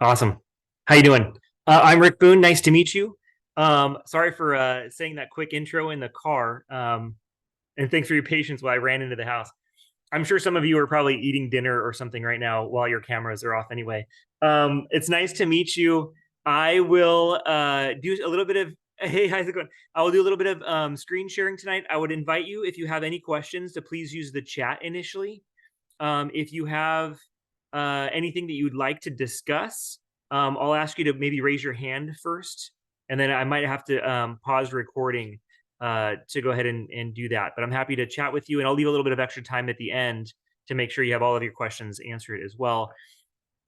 Awesome. How you doing? I'm Rick Boone. Nice to meet you. Sorry for saying that quick intro in the car. And thanks for your patience while I ran into the house. I'm sure some of you are probably eating dinner or something right now while your cameras are off anyway. It's nice to meet you. I will do a little bit of, hey, how's it going? I will do a little bit of screen sharing tonight. I would invite you, if you have any questions, to please use the chat initially. If you have anything that you would like to discuss, I'll ask you to maybe raise your hand first, and then I might have to pause recording to go ahead and do that. But I'm happy to chat with you, and I'll leave a little bit of extra time at the end to make sure you have all of your questions answered as well.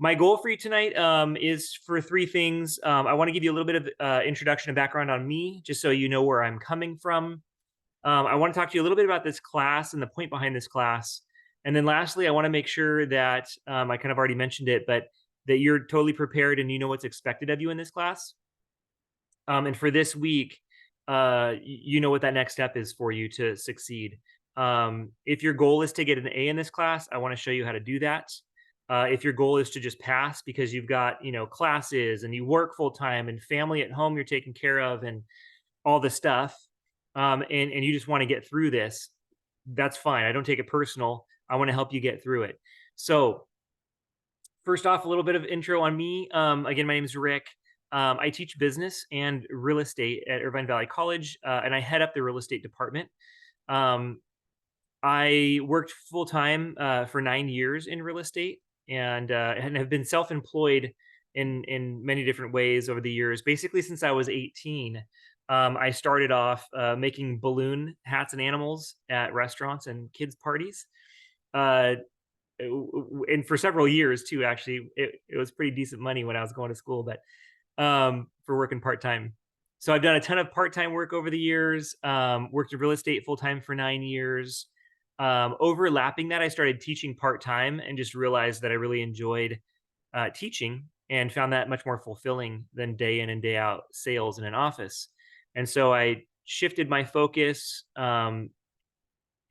My goal for you tonight is for three things. I want to give you a little bit of introduction and background on me, just so you know where I'm coming from. I want to talk to you a little bit about this class and the point behind this class. And then lastly, I want to make sure that I kind of already mentioned it, but that you're totally prepared and you know what's expected of you in this class. And for this week, you know what that next step is for you to succeed. If your goal is to get an A in this class, I want to show you how to do that. If your goal is to just pass because you've got classes and you work full time and family at home you're taking care of and all the stuff, and you just want to get through this, that's fine. I don't take it personal. I want to help you get through it. So, first off, a little bit of intro on me. Again, my name is Rick. I teach business and real estate at Irvine Valley College, and I head up the real estate department. Um, I worked full time for 9 years in real estate, and have been self employed in many different ways over the years. Basically, since I was 18, I started off making balloon hats and animals at restaurants and kids parties. Uh, and for several years too. Actually, it was pretty decent money when I was going to school, but for working part time. So I've done a ton of part time work over the years. Worked in real estate full time for 9 years. Overlapping that, I started teaching part time and just realized that I really enjoyed teaching and found that much more fulfilling than day in and day out sales in an office. And so I shifted my focus.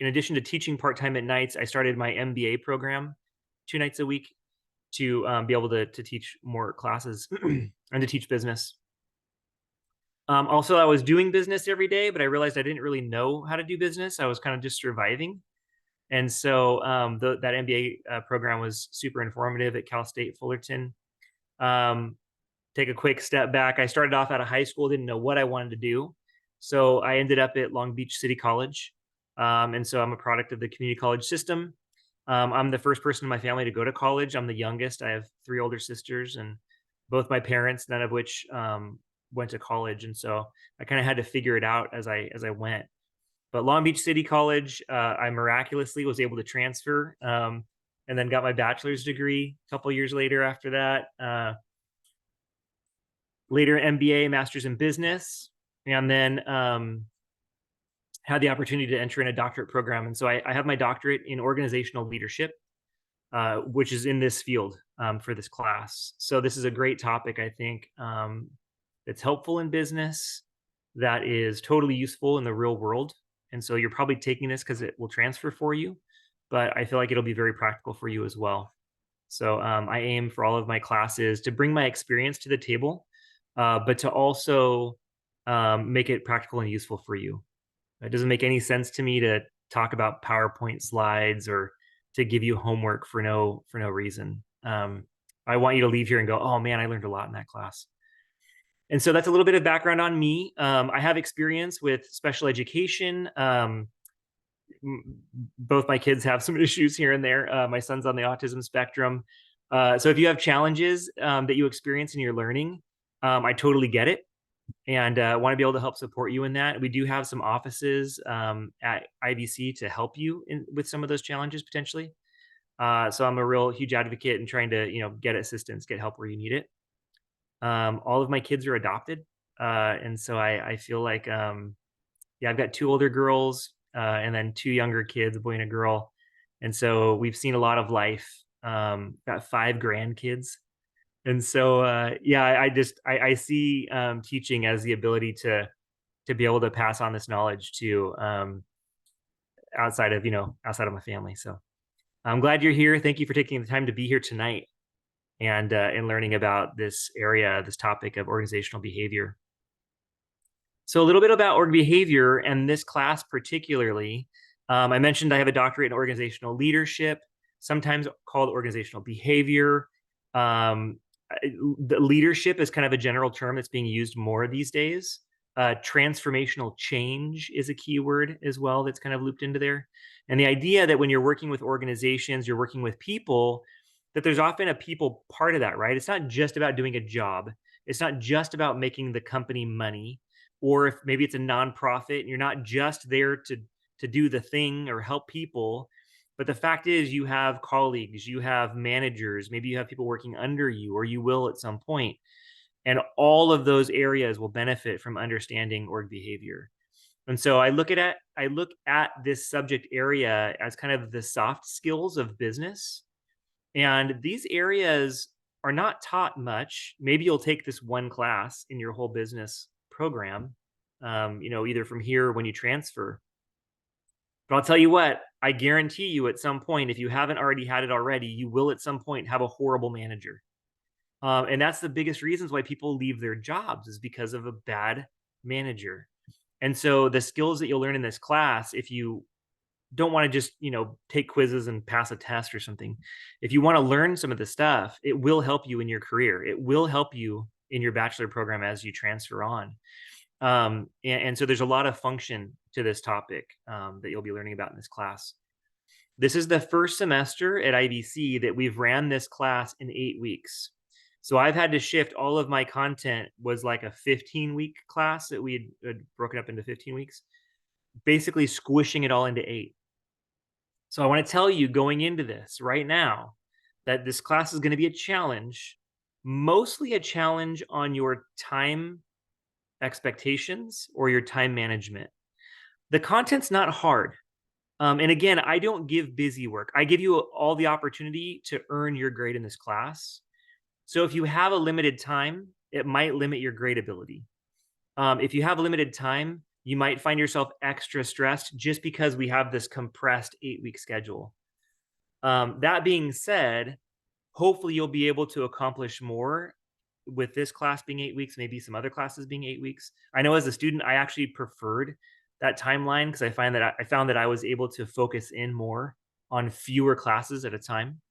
In addition to teaching part time at nights, I started my MBA program 2 nights a week to be able to teach more classes and to teach business. Also, I was doing business every day, but I realized I didn't really know how to do business. I was kind of just surviving. And so that MBA program was super informative at Cal State Fullerton. Um, Take a quick step back. I started off out of high school, didn't know what I wanted to do. So I ended up at Long Beach City College. And so I'm a product of the community college system. I'm the first person in my family to go to college. I'm the youngest. I have three older sisters, and both my parents, none of which went to college. And so I kind of had to figure it out as I went. But Long Beach City College, I miraculously was able to transfer, and then got my bachelor's degree a couple years later after that. Later MBA, master's in business, and then had the opportunity to enter in a doctorate program. And so I have my doctorate in organizational leadership, which is in this field for this class. So this is a great topic, I think, that's helpful in business, that is totally useful in the real world. And so you're probably taking this because it will transfer for you, but I feel like it'll be very practical for you as well. So I aim for all of my classes to bring my experience to the table, but to also make it practical and useful for you. It doesn't make any sense to me to talk about PowerPoint slides or to give you homework for no reason. I want you to leave here and go, oh man, I learned a lot in that class. And so that's a little bit of background on me. I have experience with special education. Both my kids have some issues here and there. My son's on the autism spectrum. So if you have challenges that you experience in your learning, I totally get it, and want to be able to help support you in that. We do have some offices at IVC to help you with some of those challenges potentially. So I'm a real huge advocate in trying to get assistance, get help where you need it. All of my kids are adopted, and so I feel like yeah, I've got two older girls and then two younger kids, a boy and a girl, and so we've seen a lot of life. Got five grandkids, and so yeah, I see teaching as the ability to be able to pass on this knowledge to outside of outside of my family. So I'm glad you're here. Thank you for taking the time to be here tonight. and learning about this area, this topic of organizational behavior. So a little bit about org behavior and this class particularly. I mentioned I have a doctorate in organizational leadership, sometimes called organizational behavior. Um, the leadership is kind of a general term that's being used more these days. Transformational change is a keyword as well that's kind of looped into there. And the idea that when you're working with organizations, you're working with people, that there's often a people part of that, right? It's not just about doing a job. It's not just about making the company money, or if maybe it's a nonprofit and you're not just there to do the thing or help people, but the fact is you have colleagues, you have managers, maybe you have people working under you, or you will at some point, and all of those areas will benefit from understanding org behavior. And so I look at this subject area as kind of the soft skills of business, and these areas are not taught much. Maybe you'll take this one class in your whole business program, either from here or when you transfer. But I'll tell you what, I guarantee you at some point, if you haven't already had it already, you will at some point have a horrible manager. And that's the biggest reasons why people leave their jobs is because of a bad manager. And so the skills that you'll learn in this class, if you don't want to just take quizzes and pass a test or something, if you want to learn some of the stuff, it will help you in your career, it will help you in your bachelor program as you transfer on. And so there's a lot of function to this topic that you'll be learning about in this class. This is the first semester at IVC that we've ran this class in 8 weeks. So I've had to shift all of my content, was like a 15-week class that we had broken up into 15 weeks, basically squishing it all into 8. So I want to tell you going into this right now that this class is going to be a challenge, mostly a challenge on your time expectations or your time management. The content's not hard. And again, I don't give busy work. I give you all the opportunity to earn your grade in this class. So if you have a limited time, it might limit your grade ability. If you have limited time, you might find yourself extra stressed just because we have this compressed 8-week schedule. That being said, hopefully you'll be able to accomplish more with this class being 8 weeks, maybe some other classes being 8 weeks. I know as a student, I actually preferred that timeline because I found that I was able to focus in more on fewer classes at a time.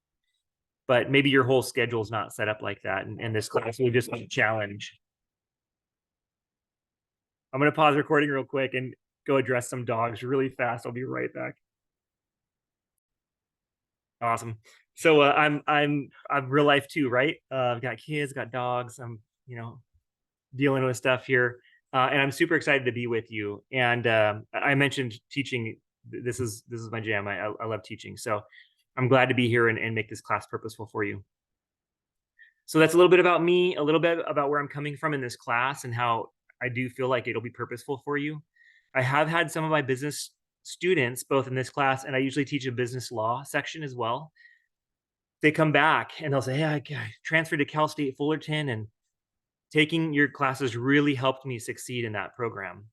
But maybe your whole schedule is not set up like that, and this class will just be a challenge. I'm going to pause recording real quick and go address some dogs really fast. I'll be right back. Awesome. So I'm real life too, right? I've got kids, got dogs. I'm dealing with stuff here, and I'm super excited to be with you. And I mentioned teaching. This is my jam. I love teaching. So I'm glad to be here and make this class purposeful for you. So that's a little bit about me, a little bit about where I'm coming from in this class, and how I do feel like it'll be purposeful for you. I have had some of my business students both in this class, and I usually teach a business law section as well. They come back and they'll say, "Hey, I transferred to Cal State Fullerton, and taking your classes really helped me succeed in that program."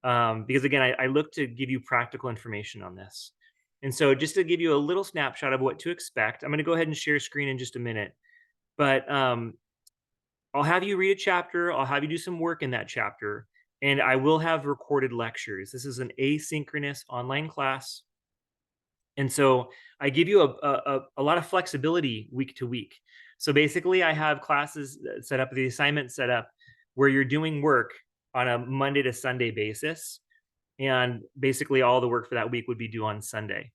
Because again, I look to give you practical information on this. And so just to give you a little snapshot of what to expect, I'm going to go ahead and share screen in just a minute. But I'll have you read a chapter. I'll have you do some work in that chapter. And I will have recorded lectures. This is an asynchronous online class. And so I give you a lot of flexibility week to week. So basically, I have classes set up, the assignment set up, where you're doing work on a Monday to Sunday basis. And basically, all the work for that week would be due on Sunday.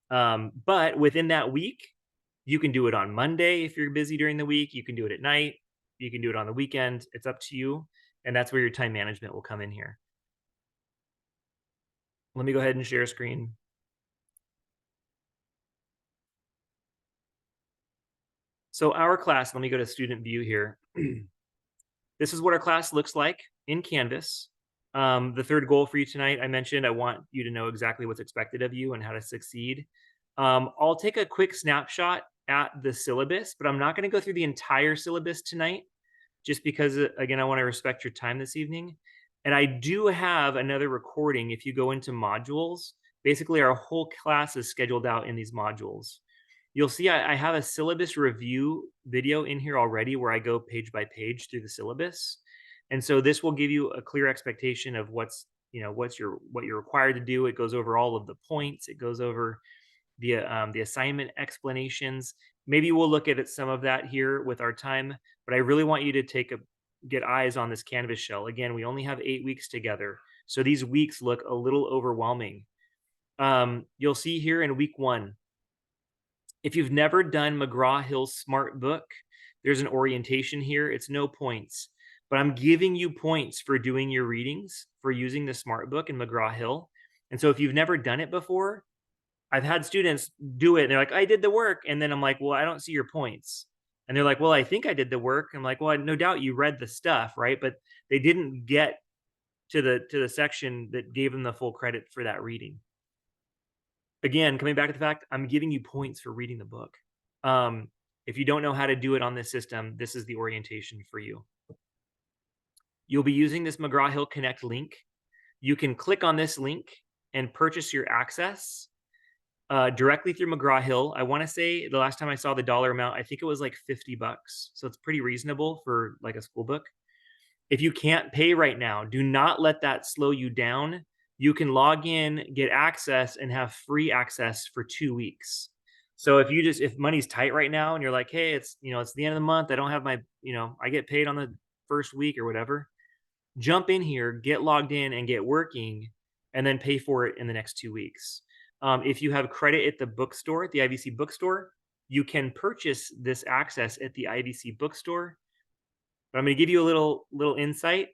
But within that week, you can do it on Monday if you're busy during the week. You can do it at night. You can do it on the weekend. It's up to you. And that's where your time management will come in here. Let me go ahead and share screen. So our class, let me go to student view here. This is what our class looks like in Canvas. The third goal for you tonight, I mentioned, I want you to know exactly what's expected of you and how to succeed. I'll take a quick snapshot at the syllabus, but I'm not going to go through the entire syllabus tonight, just because, again, I want to respect your time this evening. And I do have another recording. If you go into modules, basically our whole class is scheduled out in these modules. You'll see I have a syllabus review video in here already where I go page by page through the syllabus. And so this will give you a clear expectation of what you're required to do. It goes over all of the points. It goes over the assignment explanations. Maybe we'll look at some of that here with our time, but I really want you to get eyes on this Canvas shell. Again, we only have 8 weeks together, so these weeks look a little overwhelming. You'll see here in week 1, if you've never done McGraw-Hill's Smart Book, there's an orientation here. It's no points, but I'm giving you points for doing your readings, for using the Smart Book in McGraw-Hill. And so if you've never done it before, I've had students do it and they're like, I did the work. And then I'm like, well, I don't see your points. And they're like, well, I think I did the work. I'm like, well, no doubt you read the stuff, right? But they didn't get to the section that gave them the full credit for that reading. Again, coming back to the fact, I'm giving you points for reading the book. If you don't know how to do it on this system, this is the orientation for you. You'll be using this McGraw-Hill Connect link. You can click on this link and purchase your access directly through McGraw-Hill. I want to say the last time I saw the dollar amount, I think it was like $50. So it's pretty reasonable for like a school book. If you can't pay right now, do not let that slow you down. You can log in, get access, and have free access for 2 weeks. So if money's tight right now and you're like, hey, it's the end of the month, I don't have I get paid on the first week or whatever, jump in here, get logged in and get working, and then pay for it in the next 2 weeks. If you have credit at the bookstore, at the IVC bookstore, you can purchase this access at the IVC bookstore. But I'm going to give you a little insight.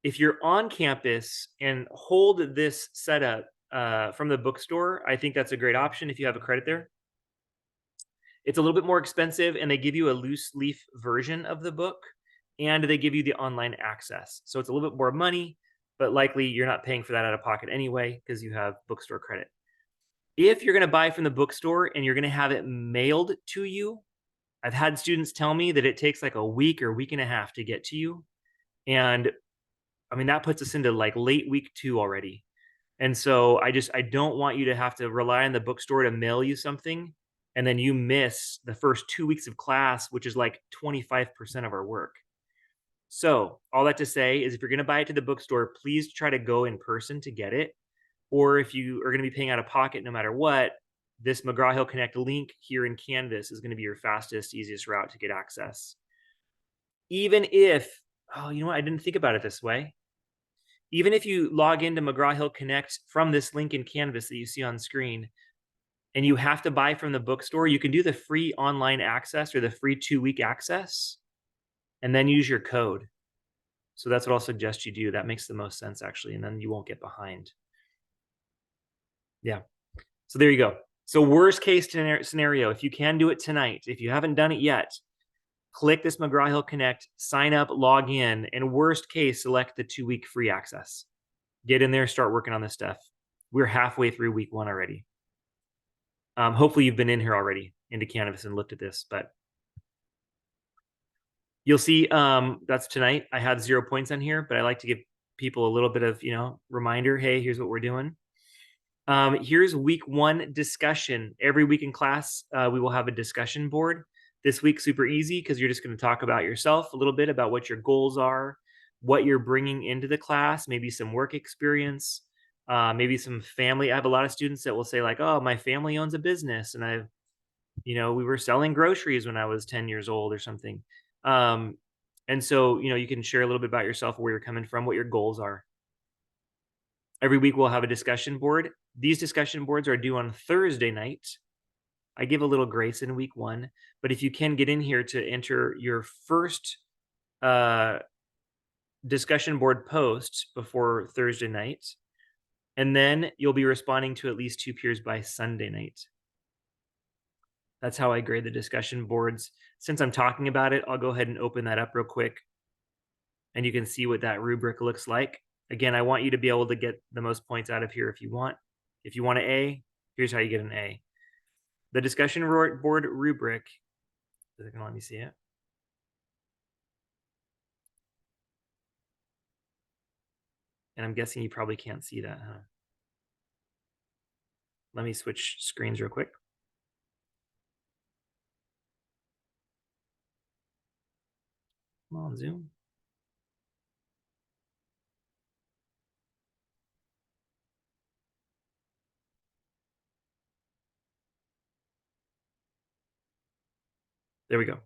If you're on campus and hold this setup from the bookstore, I think that's a great option if you have a credit there. It's a little bit more expensive, and they give you a loose leaf version of the book, and they give you the online access. So it's a little bit more money, but likely you're not paying for that out of pocket anyway because you have bookstore credit. If you're going to buy from the bookstore and you're going to have it mailed to you, I've had students tell me that it takes like a week or week and a half to get to you. And I mean, that puts us into like late week 2 already. And so I don't want you to have to rely on the bookstore to mail you something and then you miss the first 2 weeks of class, which is like 25% of our work. So, all that to say is if you're going to buy it to the bookstore, please try to go in person to get it. Or if you are going to be paying out of pocket no matter what, this McGraw-Hill Connect link here in Canvas is going to be your fastest, easiest route to get access. Even if, oh, you know what? I didn't think about it this way. Even if you log into McGraw-Hill Connect from this link in Canvas that you see on screen, and you have to buy from the bookstore, you can do the free online access or the free 2-week access and then use your code. So that's what I'll suggest you do. That makes the most sense, actually, and then you won't get behind. Yeah. So there you go. So worst case scenario, if you can do it tonight, if you haven't done it yet, click this McGraw-Hill Connect, sign up, log in, and worst case, select the 2-week free access. Get in there, start working on this stuff. We're halfway through week 1 already. Hopefully you've been in here already into Canvas and looked at this, but you'll see that's tonight. I have 0 points on here, but I like to give people a little bit of, reminder. Hey, here's what we're doing. Here's week 1 discussion. Every week in class, we will have a discussion board. This week, super easy because you're just going to talk about yourself a little bit, about what your goals are, what you're bringing into the class, maybe some work experience, maybe some family. I have a lot of students that will say like, oh, my family owns a business and we were selling groceries when I was 10 years old or something. And so, you can share a little bit about yourself, where you're coming from, what your goals are. Every week we'll have a discussion board. These discussion boards are due on Thursday night. I give a little grace in week 1, but if you can get in here to enter your first discussion board post before Thursday night, and then you'll be responding to at least 2 peers by Sunday night. That's how I grade the discussion boards. Since I'm talking about it, I'll go ahead and open that up real quick, and you can see what that rubric looks like. Again, I want you to be able to get the most points out of here if you want. If you want an A, here's how you get an A. The discussion board rubric, is it going to let me see it? And I'm guessing you probably can't see that, huh? Let me switch screens real quick. Come on, Zoom. There we go.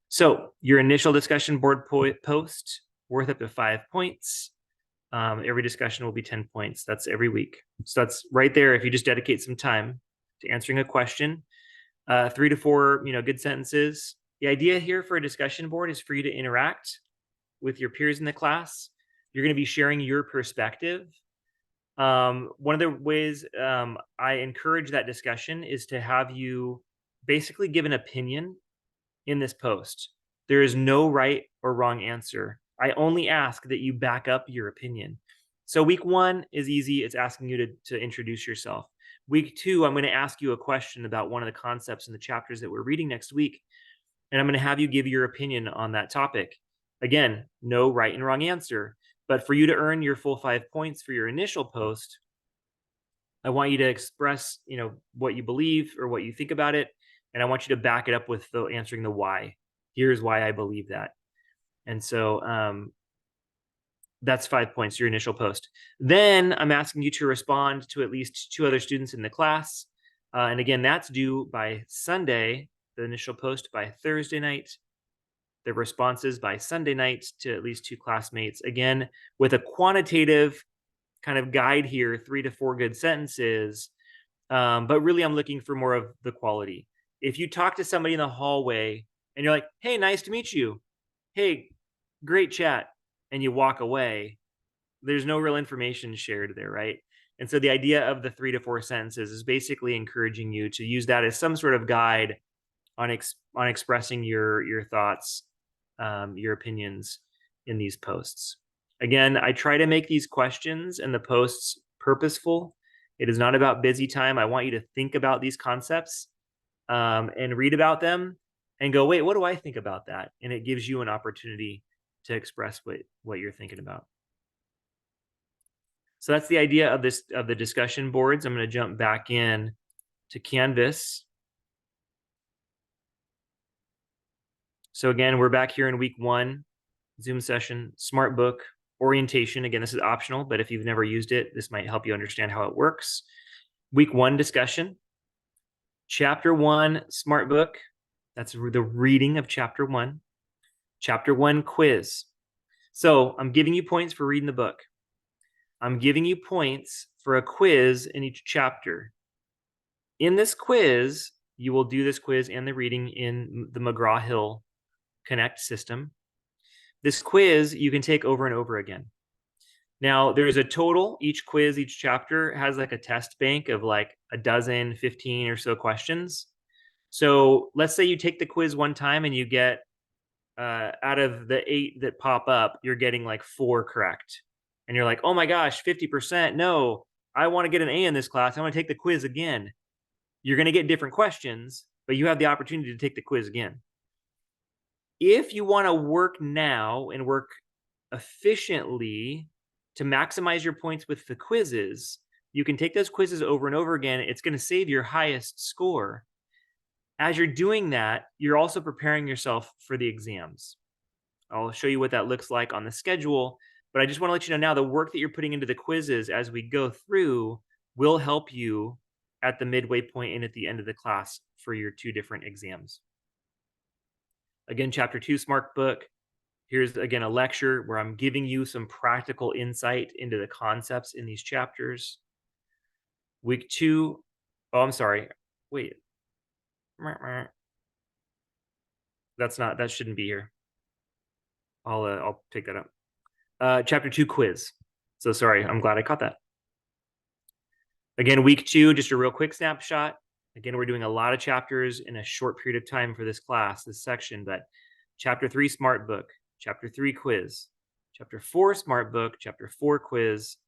So your initial discussion board post worth up to 5 points. Every discussion will be 10 points. That's every week. So that's right there. If you just dedicate some time to answering a question, 3 to 4, good sentences. The idea here for a discussion board is for you to interact with your peers in the class. You're going to be sharing your perspective. One of the ways I encourage that discussion is to have you basically give an opinion in this post. There is no right or wrong answer. I only ask that you back up your opinion. So week 1 is easy. It's asking you to introduce yourself. Week 2, I'm going to ask you a question about one of the concepts in the chapters that we're reading next week. And I'm going to have you give your opinion on that topic. Again, no right and wrong answer. But for you to earn your full 5 points for your initial post, I want you to express, what you believe or what you think about it, and I want you to back it up with answering the why. Here's why I believe that. And so that's 5 points, your initial post. Then I'm asking you to respond to at least 2 other students in the class. And again, that's due by Sunday, the initial post by Thursday night, the responses by Sunday night to at least 2 classmates. Again, with a quantitative kind of guide here, 3 to 4 good sentences. But really, I'm looking for more of the quality. If you talk to somebody in the hallway and you're like, hey, nice to meet you. Hey, great chat. And you walk away, there's no real information shared there, right? And so the idea of the 3 to 4 sentences is basically encouraging you to use that as some sort of guide on expressing your thoughts, your opinions in these posts. Again, I try to make these questions and the posts purposeful. It is not about busy time. I want you to think about these concepts and read about them and go, wait, what do I think about that? And it gives you an opportunity to express what you're thinking about. So that's the idea of the discussion boards. I'm going to jump back in to Canvas. So again, we're back here in week 1, Zoom session, smart book, orientation. Again, this is optional, but if you've never used it, this might help you understand how it works. Week 1 discussion. Chapter 1 smart book. That's the reading of chapter 1. Chapter 1 quiz. So I'm giving you points for reading the book. I'm giving you points for a quiz in each chapter. In this quiz, you will do this quiz and the reading in the McGraw-Hill Connect system. This quiz you can take over and over again. Now, there's a total, each quiz, each chapter has like a test bank of like a dozen, 15 or so questions. So let's say you take the quiz one time and you get, out of the 8 that pop up, you're getting like 4 correct. And you're like, oh my gosh, 50%. No, I want to get an A in this class. I want to take the quiz again. You're going to get different questions, but you have the opportunity to take the quiz again. If you want to work now and work efficiently to maximize your points with the quizzes, you can take those quizzes over and over again. It's going to save your highest score. As you're doing that, you're also preparing yourself for the exams. I'll show you what that looks like on the schedule, but I just want to let you know now the work that you're putting into the quizzes as we go through will help you at the midway point and at the end of the class for your 2 different exams. Again, chapter 2 smart book. Here's again a lecture where I'm giving you some practical insight into the concepts in these chapters. Week 2, oh, I'm sorry. Wait. That shouldn't be here. I'll pick that up. Chapter 2 quiz. So sorry, I'm glad I caught that. Again, week 2, just a real quick snapshot. Again, we're doing a lot of chapters in a short period of time for this class, this section, but chapter 3 smart book, chapter 3 quiz, chapter 4 smart book, chapter 4 quiz,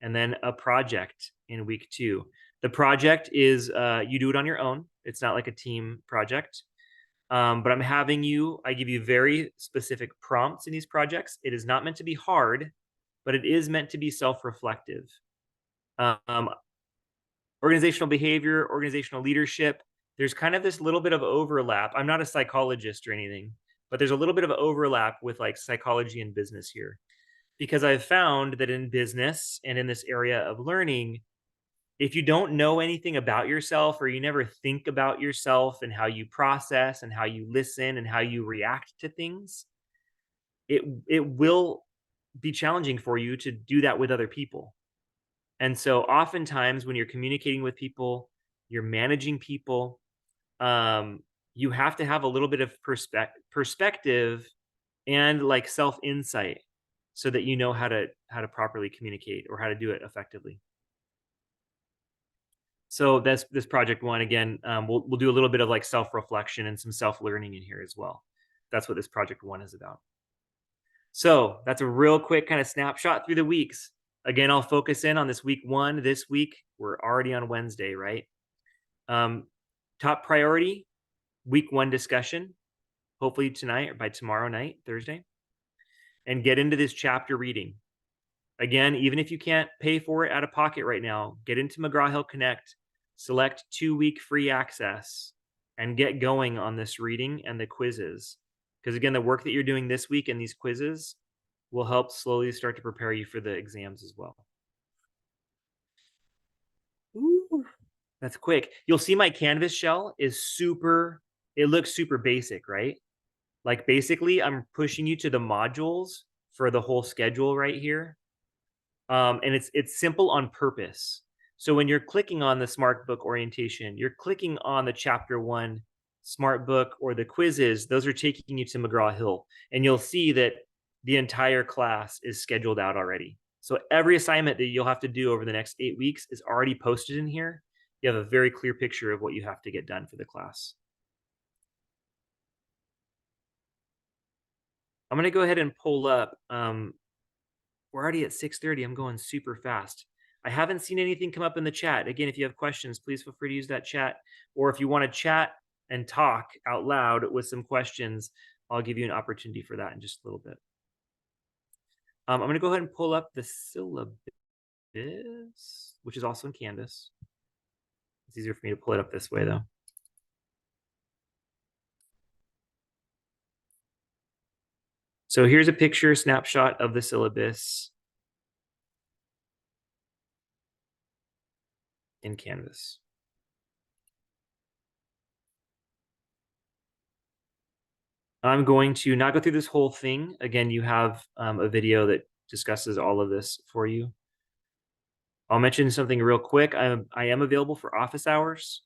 and then a project in week 2. The project is you do it on your own. It's not like a team project. But I give you very specific prompts in these projects. It is not meant to be hard, but it is meant to be self-reflective. Organizational behavior, organizational leadership, there's kind of this little bit of overlap. I'm not a psychologist or anything, but there's a little bit of overlap with like psychology and business here, because I've found that in business and in this area of learning, if you don't know anything about yourself, or you never think about yourself and how you process and how you listen and how you react to things, it will be challenging for you to do that with other people. And so oftentimes when you're communicating with people, you're managing people, um, you have to have a little bit of perspective and like self insight, so that you know how to properly communicate or how to do it effectively. So that's this project one again. We'll do a little bit of like self reflection and some self learning in here as well. That's what this project one is about. So that's a real quick kind of snapshot through the weeks. Again, I'll focus in on this week one. This week we're already on Wednesday, right? Um, Top priority, week one discussion, hopefully tonight or by tomorrow night, Thursday, and get into this chapter reading. Again, even if you can't pay for it out of pocket right now, get into McGraw Hill Connect, select 2-week free access, and get going on this reading and the quizzes. Because again, the work that you're doing this week and these quizzes will help slowly start to prepare you for the exams as well. Ooh, that's quick. You'll see my Canvas shell is super, it looks super basic, right? Like basically, I'm pushing you to the modules for the whole schedule right here. And it's simple on purpose. So when you're clicking on the Smart Book orientation, you're clicking on the Chapter 1 Smart Book or the quizzes. Those are taking you to McGraw Hill. And you'll see that the entire class is scheduled out already. So every assignment that you'll have to do over the next 8 weeks is already posted in here. You have a very clear picture of what you have to get done for the class. I'm going to go ahead and pull up. We're already at 6:30. I'm going super fast. I haven't seen anything come up in the chat. Again, if you have questions, please feel free to use that chat. Or if you want to chat and talk out loud with some questions, I'll give you an opportunity for that in just a little bit. I'm going to go ahead and pull up the syllabus, which is also in Canvas. It's easier for me to pull it up this way, though. So here's a picture snapshot of the syllabus in Canvas. I'm going to not go through this whole thing. Again, you have a video that discusses all of this for you. I'll mention something real quick. I am available for office hours.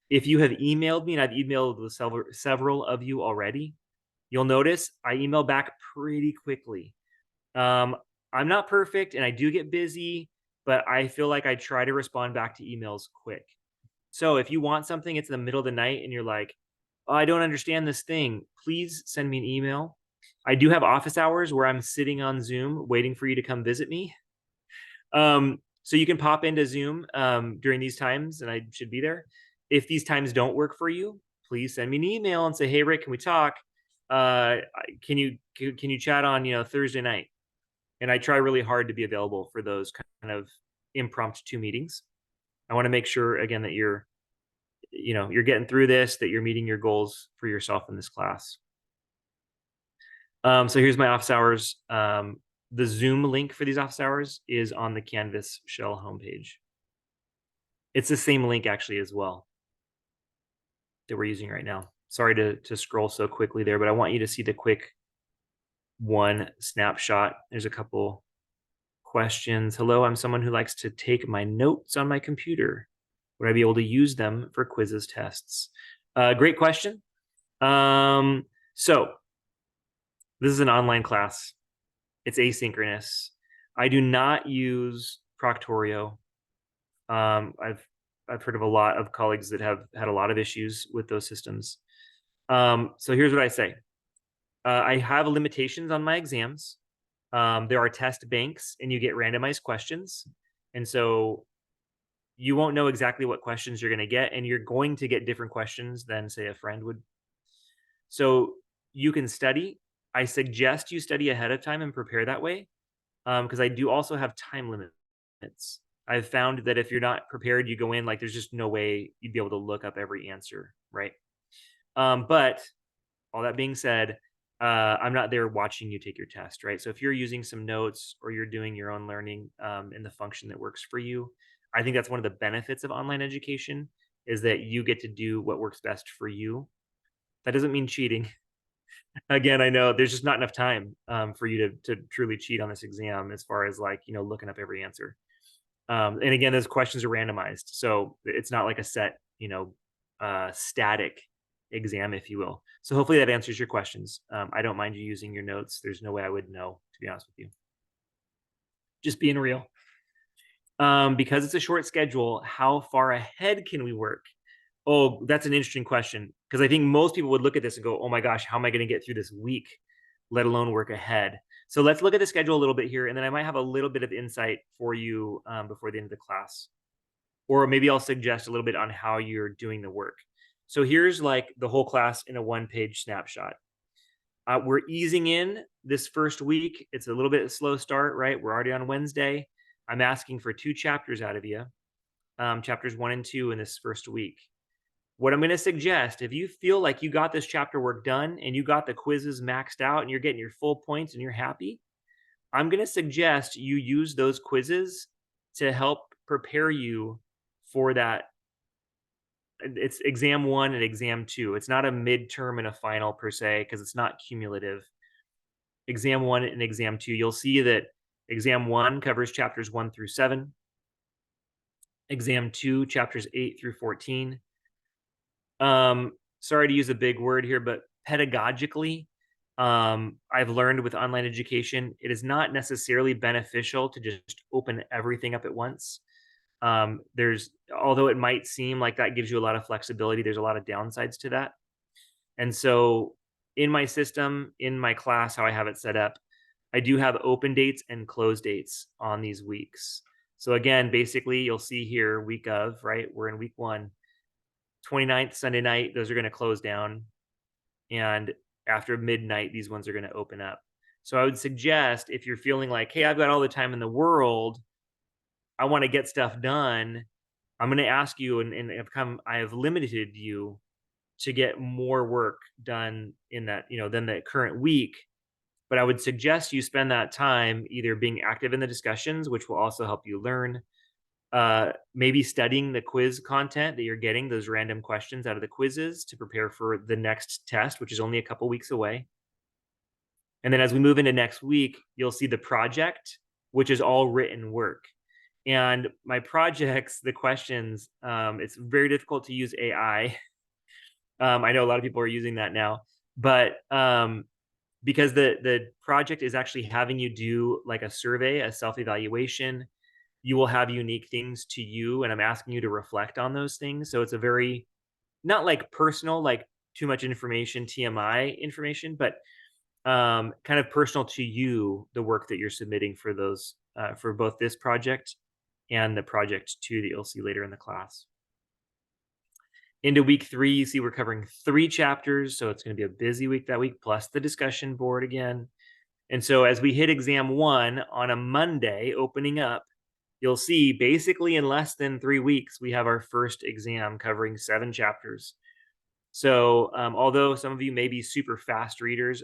If you have emailed me, and I've emailed with several of you already, you'll notice I email back pretty quickly. I'm not perfect and I do get busy, but I feel like I try to respond back to emails quick. So if you want something, it's in the middle of the night and you're like, oh, I don't understand this thing, please send me an email. I do have office hours where I'm sitting on Zoom waiting for you to come visit me. So you can pop into Zoom during these times and I should be there. If these times don't work for you, please send me an email and say, hey, Rick, can we talk? Can you chat on, Thursday night? And I try really hard to be available for those kind of impromptu meetings. I want to make sure again that you're getting through this, that you're meeting your goals for yourself in this class. So here's my office hours. The Zoom link for these office hours is on the Canvas shell homepage. It's the same link actually as well that we're using right now. Sorry to scroll so quickly there, but I want you to see the quick one snapshot. There's a couple questions. Hello, I'm someone who likes to take my notes on my computer. Would I be able to use them for quizzes, tests? Great question. So this is an online class. It's asynchronous. I do not use Proctorio. I've heard of a lot of colleagues that have had a lot of issues with those systems. So here's what I say. I have limitations on my exams. There are test banks and you get randomized questions. And so you won't know exactly what questions you're going to get, and you're going to get different questions than, say, a friend would. So you can study. I suggest you study ahead of time and prepare that way, because I do also have time limits. I've found that if you're not prepared, you go in like there's just no way you'd be able to look up every answer, right? But all that being said, I'm not there watching you take your test, right? So if you're using some notes or you're doing your own learning in the function that works for you, I think that's one of the benefits of online education is that you get to do what works best for you. That doesn't mean cheating. Again, I know there's just not enough time for you to truly cheat on this exam as far as like, looking up every answer. And again, those questions are randomized. So it's not like a set, static exam, if you will. So hopefully that answers your questions. I don't mind you using your notes. There's no way I would know, to be honest with you. Just being real. Because it's a short schedule, how far ahead can we work? Oh, that's an interesting question because I think most people would look at this and go, "Oh my gosh, how am I going to get through this week, let alone work ahead?" So let's look at the schedule a little bit here, and then I might have a little bit of insight for you before the end of the class, or maybe I'll suggest a little bit on how you're doing the work. So here's like the whole class in a one-page snapshot. We're easing in this first week. It's a little bit of slow start, right? We're already on Wednesday. I'm asking for 2 chapters out of you, chapters 1 and 2 in this first week. What I'm going to suggest, if you feel like you got this chapter work done and you got the quizzes maxed out and you're getting your full points and you're happy, I'm going to suggest you use those quizzes to help prepare you for that. It's exam 1 and exam 2. It's not a midterm and a final per se because it's not cumulative. Exam 1 and exam 2, you'll see that exam 1 covers chapters 1 through 7, exam 2 chapters 8 through 14. Sorry to use a big word here, but pedagogically, I've learned with online education, it is not necessarily beneficial to just open everything up at once. Although it might seem like that gives you a lot of flexibility, there's a lot of downsides to that. And so in my system, in my class, how I have it set up, I do have open dates and close dates on these weeks. So again, basically you'll see here week of, right? We're in week 1, 29th, Sunday night, those are going to close down. And after midnight, these ones are going to open up. So I would suggest if you're feeling like, hey, I've got all the time in the world, I want to get stuff done. I'm going to ask you, and I have limited you to get more work done in that, than the current week. But I would suggest you spend that time either being active in the discussions, which will also help you learn, maybe studying the quiz content that you're getting, those random questions out of the quizzes to prepare for the next test, which is only a couple weeks away. And then as we move into next week, you'll see the project, which is all written work. And my projects, the questions, it's very difficult to use AI. I know a lot of people are using that now, but because the project is actually having you do like a survey, a self-evaluation, you will have unique things to you, and I'm asking you to reflect on those things. So it's a very not like personal, like too much information, TMI information, but kind of personal to you, the work that you're submitting for those for both this project and the project 2 that you'll see later in the class. Into week 3, you see we're covering 3 chapters, so it's going to be a busy week that week, plus the discussion board again. And so as we hit exam 1 on a Monday, opening up, you'll see basically in less than 3 weeks, we have our first exam covering 7 chapters. So although some of you may be super fast readers,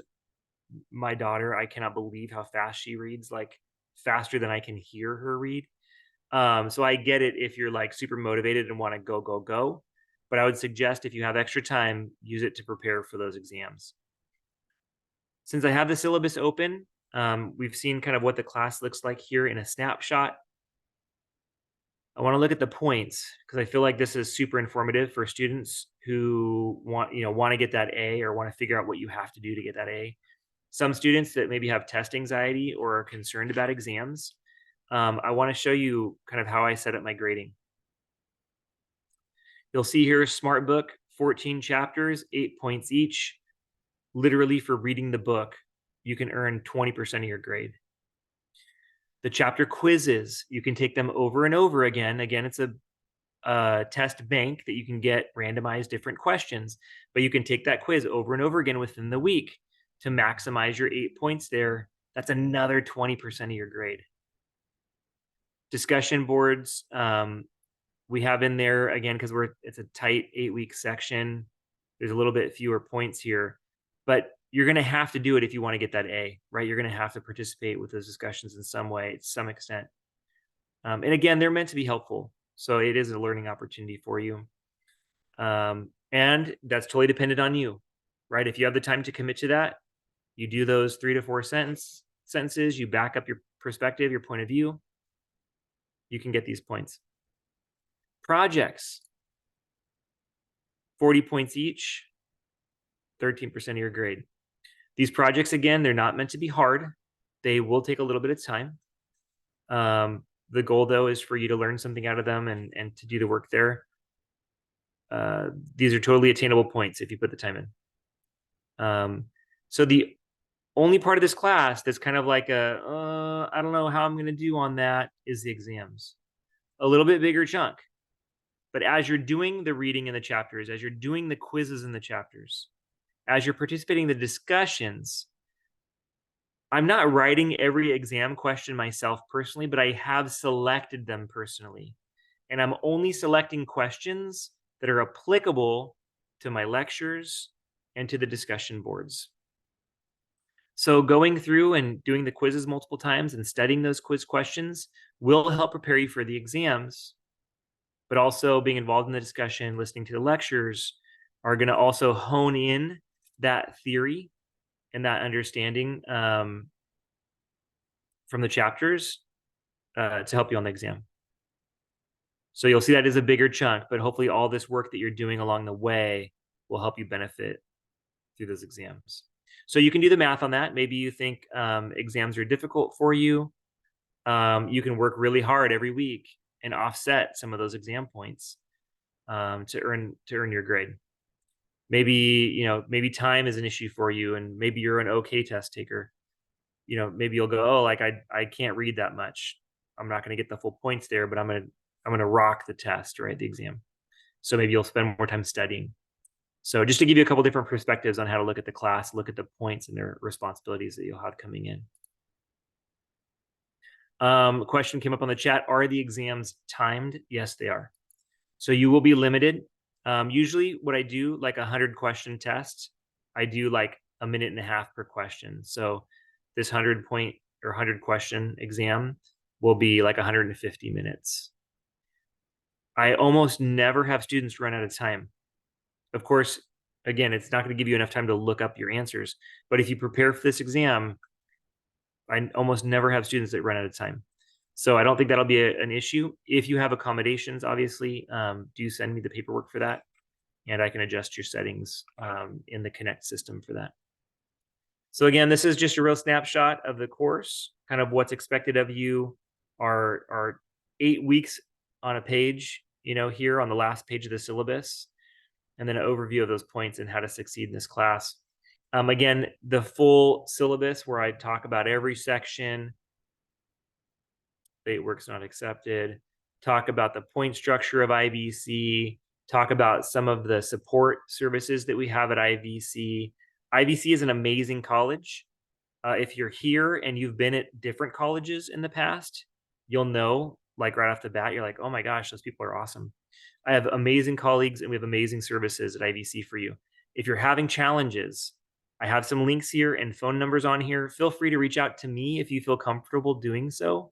my daughter, I cannot believe how fast she reads, like faster than I can hear her read. So I get it if you're like super motivated and want to go, go, go. But I would suggest if you have extra time, use it to prepare for those exams. Since I have the syllabus open, we've seen kind of what the class looks like here in a snapshot. I want to look at the points because I feel like this is super informative for students who want to get that A or want to figure out what you have to do to get that A. Some students that maybe have test anxiety or are concerned about exams, I want to show you kind of how I set up my grading. You'll see here Smart Book, 14 chapters, 8 points each. Literally for reading the book, you can earn 20% of your grade. The chapter quizzes, you can take them over and over again. Again, it's a test bank that you can get randomized different questions, but you can take that quiz over and over again within the week to maximize your 8 points there. That's another 20% of your grade. Discussion boards, we have in there again because it's a tight 8-week section. There's a little bit fewer points here, but you're going to have to do it if you want to get that A, right? You're going to have to participate with those discussions in some way, to some extent. And again, they're meant to be helpful. So it is a learning opportunity for you. And that's totally dependent on you, right? If you have the time to commit to that, you do those 3 to 4 sentences, you back up your perspective, your point of view, you can get these points. Projects, 40 points each, 13% of your grade. These projects, again, they're not meant to be hard. They will take a little bit of time. The goal, though, is for you to learn something out of them and to do the work there. These are totally attainable points if you put the time in. So the only part of this class that's kind of like I don't know how I'm going to do on that is the exams. A little bit bigger chunk. But as you're doing the reading in the chapters, as you're doing the quizzes in the chapters, as you're participating in the discussions, I'm not writing every exam question myself personally, but I have selected them personally. And I'm only selecting questions that are applicable to my lectures and to the discussion boards. So going through and doing the quizzes multiple times and studying those quiz questions will help prepare you for the exams, but also being involved in the discussion, listening to the lectures are going to also hone in that theory and that understanding from the chapters to help you on the exam. So you'll see that is a bigger chunk, but hopefully all this work that you're doing along the way will help you benefit through those exams. So you can do the math on that. Maybe you think exams are difficult for you. You can work really hard every week and offset some of those exam points to earn your grade. Maybe time is an issue for you, and maybe you're an okay test taker. Maybe you'll go, oh, like I can't read that much. I'm not going to get the full points there, but I'm going to rock the test, right? The exam. So maybe you'll spend more time studying. So just to give you a couple different perspectives on how to look at the class, look at the points and their responsibilities that you'll have coming in. A question came up on the chat. Are the exams timed? Yes, they are. So you will be limited. Usually what I do, like 100 question test, I do like a minute and a half per question. So this 100 point or 100 question exam will be like 150 minutes. I almost never have students run out of time. Of course, again, it's not going to give you enough time to look up your answers. But if you prepare for this exam, I almost never have students that run out of time. So I don't think that'll be an issue. If you have accommodations, obviously, do send me the paperwork for that. And I can adjust your settings in the Connect system for that. So again, this is just a real snapshot of the course, kind of what's expected of you. Our 8 weeks on a page, here on the last page of the syllabus, and then an overview of those points and how to succeed in this class. Again, the full syllabus where I talk about every section, bait work's not accepted, talk about the point structure of IVC, talk about some of the support services that we have at IVC. IVC is an amazing college. If you're here and you've been at different colleges in the past, you'll know, like right off the bat, you're like, oh my gosh, those people are awesome. I have amazing colleagues and we have amazing services at IVC for you. If you're having challenges, I have some links here and phone numbers on here. Feel free to reach out to me if you feel comfortable doing so.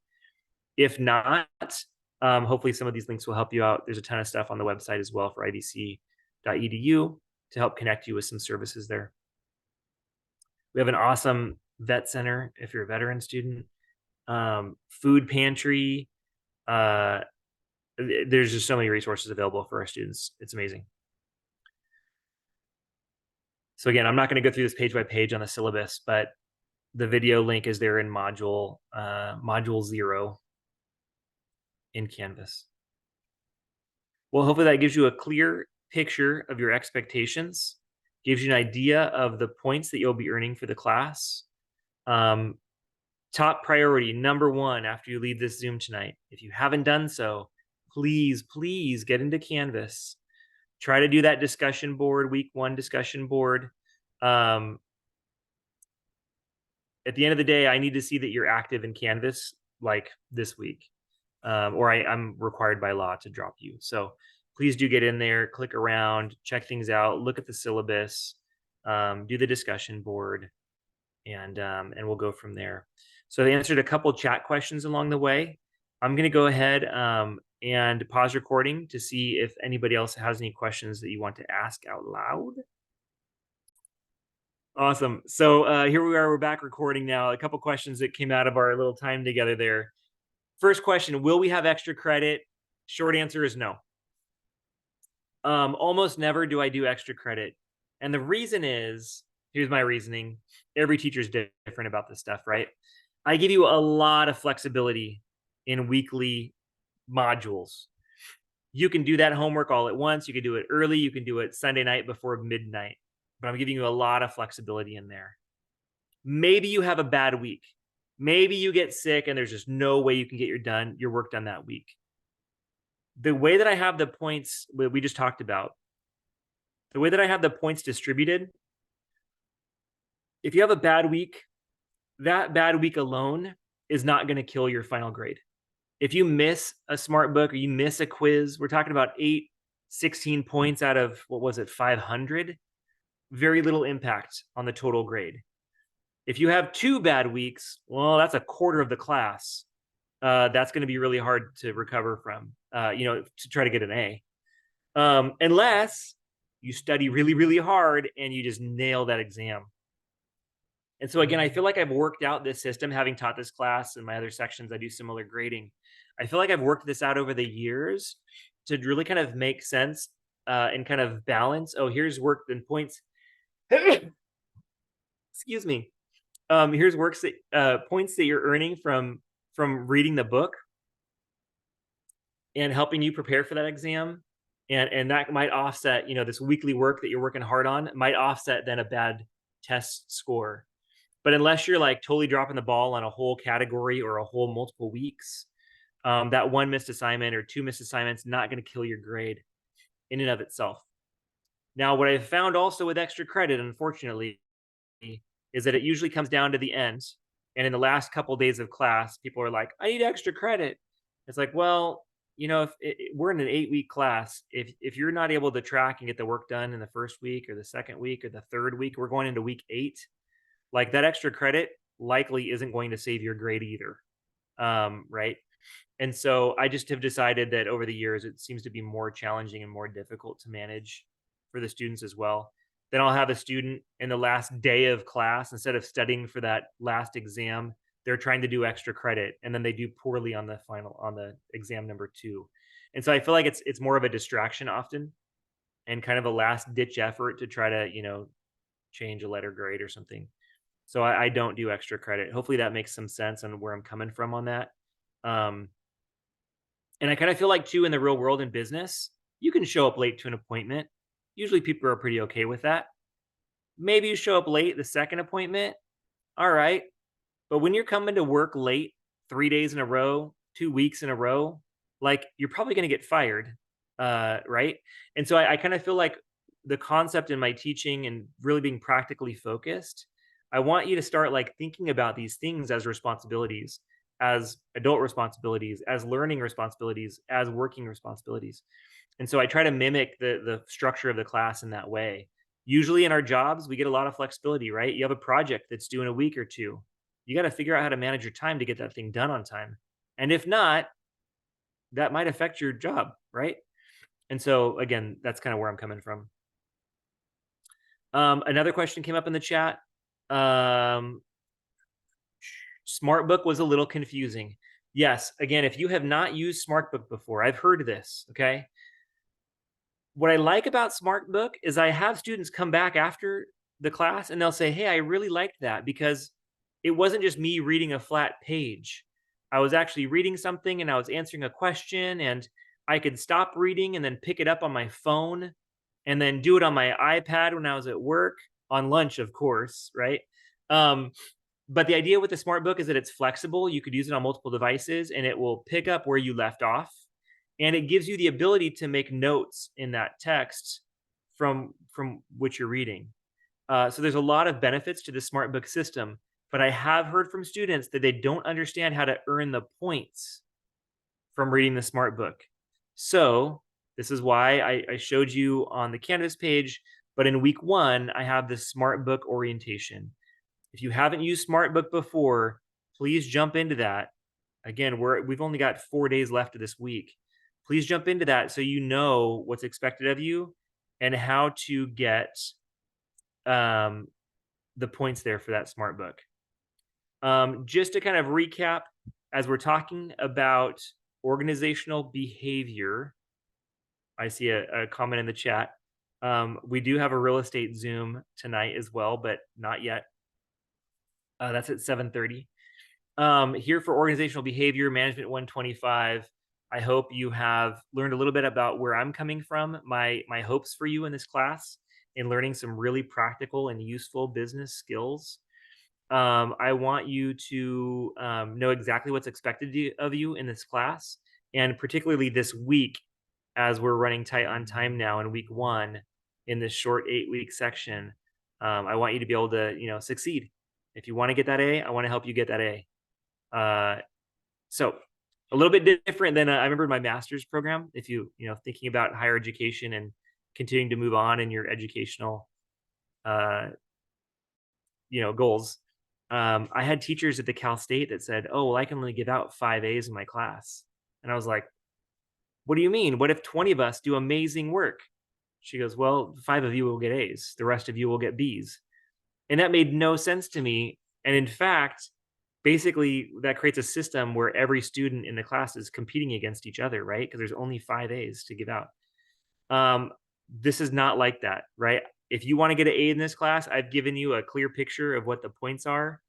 If not, hopefully some of these links will help you out. There's a ton of stuff on the website as well for ivc.edu to help connect you with some services there. We have an awesome vet center if you're a veteran student, food pantry. There's just so many resources available for our students. It's amazing. So again, I'm not going to go through this page by page on the syllabus, but the video link is there in module 0 in Canvas. Well, hopefully that gives you a clear picture of your expectations, gives you an idea of the points that you'll be earning for the class. Top priority, number 1, after you leave this Zoom tonight, if you haven't done so, please get into Canvas. Try to do that discussion board, week 1 discussion board. At the end of the day, I need to see that you're active in Canvas like this week, or I'm required by law to drop you. So please do get in there, click around, check things out, look at the syllabus. do the discussion board, and we'll go from there. So they answered a couple chat questions along the way. I'm going to go ahead and pause recording to see if anybody else has any questions that you want to ask out loud. Awesome. So here we are. We're back recording now. A couple questions that came out of our little time together there. First question: will we have extra credit? Short answer is no. Almost never do I do extra credit, and the reason is, here's my reasoning. Every teacher is different about this stuff, right? I give you a lot of flexibility in weekly modules. You can do that homework all at once. You can do it early. You can do it Sunday night before midnight. But I'm giving you a lot of flexibility in there. Maybe you have a bad week. Maybe you get sick and there's just no way you can get your work done that week. The way that I have the points we just talked about, the way that I have the points distributed, if you have a bad week, that bad week alone is not going to kill your final grade. If you miss a smart book or you miss a quiz, we're talking about 16 points out of, what was it, 500? Very little impact on the total grade. If you have 2 bad weeks, well, that's a quarter of the class. That's going to be really hard to recover from, to try to get an A. Unless you study really, really hard and you just nail that exam. And so again, I feel like I've worked out this system, having taught this class. In my other sections, I do similar grading. I feel like I've worked this out over the years to really kind of make sense and kind of balance. Oh, here's work and points. Excuse me. Here's works that points that you're earning from reading the book and helping you prepare for that exam. And that might offset, this weekly work that you're working hard on might offset then a bad test score. But unless you're like totally dropping the ball on a whole category or a whole multiple weeks, that one missed assignment or 2 missed assignments not going to kill your grade in and of itself. Now, what I've found also with extra credit, unfortunately, is that it usually comes down to the end. And in the last couple of days of class, people are like, I need extra credit. It's like, well, if we're in an 8-week class, if you're not able to track and get the work done in the first week or the second week or the third week, we're going into week 8. Like that extra credit likely isn't going to save your grade either. Right. And so I just have decided that over the years, it seems to be more challenging and more difficult to manage for the students as well. Then I'll have a student in the last day of class, instead of studying for that last exam, they're trying to do extra credit, and then they do poorly on the exam number 2. And so I feel like it's more of a distraction often and kind of a last ditch effort to try to, change a letter grade or something. So I don't do extra credit. Hopefully that makes some sense on where I'm coming from on that. And I kind of feel like too, in the real world in business, you can show up late to an appointment. Usually people are pretty okay with that. Maybe you show up late the second appointment. All right. But when you're coming to work late 3 days in a row, 2 weeks in a row, like you're probably going to get fired. Right. And so I kind of feel like the concept in my teaching and really being practically focused, I want you to start like thinking about these things as responsibilities, as adult responsibilities, as learning responsibilities, as working responsibilities. And so I try to mimic the structure of the class in that way. Usually in our jobs, we get a lot of flexibility, right? You have a project that's due in a week or 2. You got to figure out how to manage your time to get that thing done on time. And if not, that might affect your job, right? And so again, that's kind of where I'm coming from. Another question came up in the chat. SmartBook was a little confusing. Yes, again, if you have not used SmartBook before, I've heard this, okay? What I like about SmartBook is I have students come back after the class and they'll say, hey, I really liked that because it wasn't just me reading a flat page. I was actually reading something and I was answering a question, and I could stop reading and then pick it up on my phone and then do it on my iPad when I was at work, on lunch, of course, right? But the idea with the SmartBook is that it's flexible. You could use it on multiple devices and it will pick up where you left off. And it gives you the ability to make notes in that text from which you're reading. So there's a lot of benefits to the SmartBook system, but I have heard from students that they don't understand how to earn the points from reading the SmartBook. So this is why I showed you on the Canvas page But in week 1, I have the Smart Book orientation. If you haven't used Smart Book before, please jump into that. Again, we've only got 4 days left of this week. Please jump into that so you know what's expected of you and how to get um, the points there for that Smart Book. Just to kind of recap, as we're talking about organizational behavior, I see a comment in the chat. We do have a real estate Zoom tonight as well, but not yet. That's at 7:30. Here for organizational behavior management 125. I hope you have learned a little bit about where I'm coming from, my hopes for you in this class, in learning some really practical and useful business skills. I want you to know exactly what's expected of you in this class, and particularly this week, as we're running tight on time now in week 1 in this short 8-week section. I want you to be able to, succeed. If you want to get that A, I want to help you get that A. So a little bit different than I remember my master's program. If thinking about higher education and continuing to move on in your educational, goals. I had teachers at the Cal State that said, "Oh, well, I can only give out 5 A's in my class." And I was like, "What do you mean? What if 20 of us do amazing work?" She goes, "Well, 5 of you will get A's. The rest of you will get B's." And that made no sense to me. And in fact, basically that creates a system where every student in the class is competing against each other, right? Because there's only 5 A's to give out. This is not like that, right? If you want to get an A in this class, I've given you a clear picture of what the points are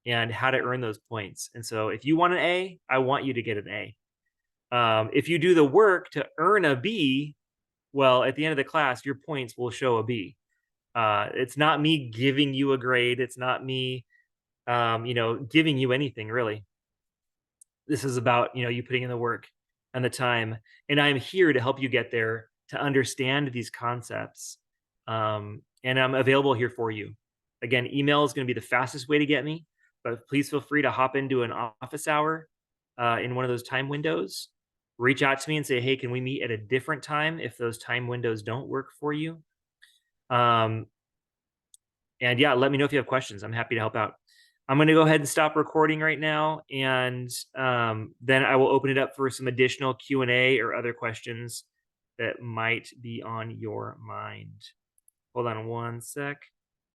and how to earn those points. And so if you want an A, I want you to get an A. If you do the work to earn a B, well, at the end of the class, your points will show a B. It's not me giving you a grade. It's not me, giving you anything really. This is about, you putting in the work and the time. And I'm here to help you get there, to understand these concepts. And I'm available here for you. Again, email is going to be the fastest way to get me, but please feel free to hop into an office hour in one of those time windows. Reach out to me and say, "Hey, can we meet at a different time if those time windows don't work for you?" And yeah, let me know if you have questions. I'm happy to help out. I'm going to go ahead and stop recording right now, and then I will open it up for some additional Q&A or other questions that might be on your mind. Hold on one sec.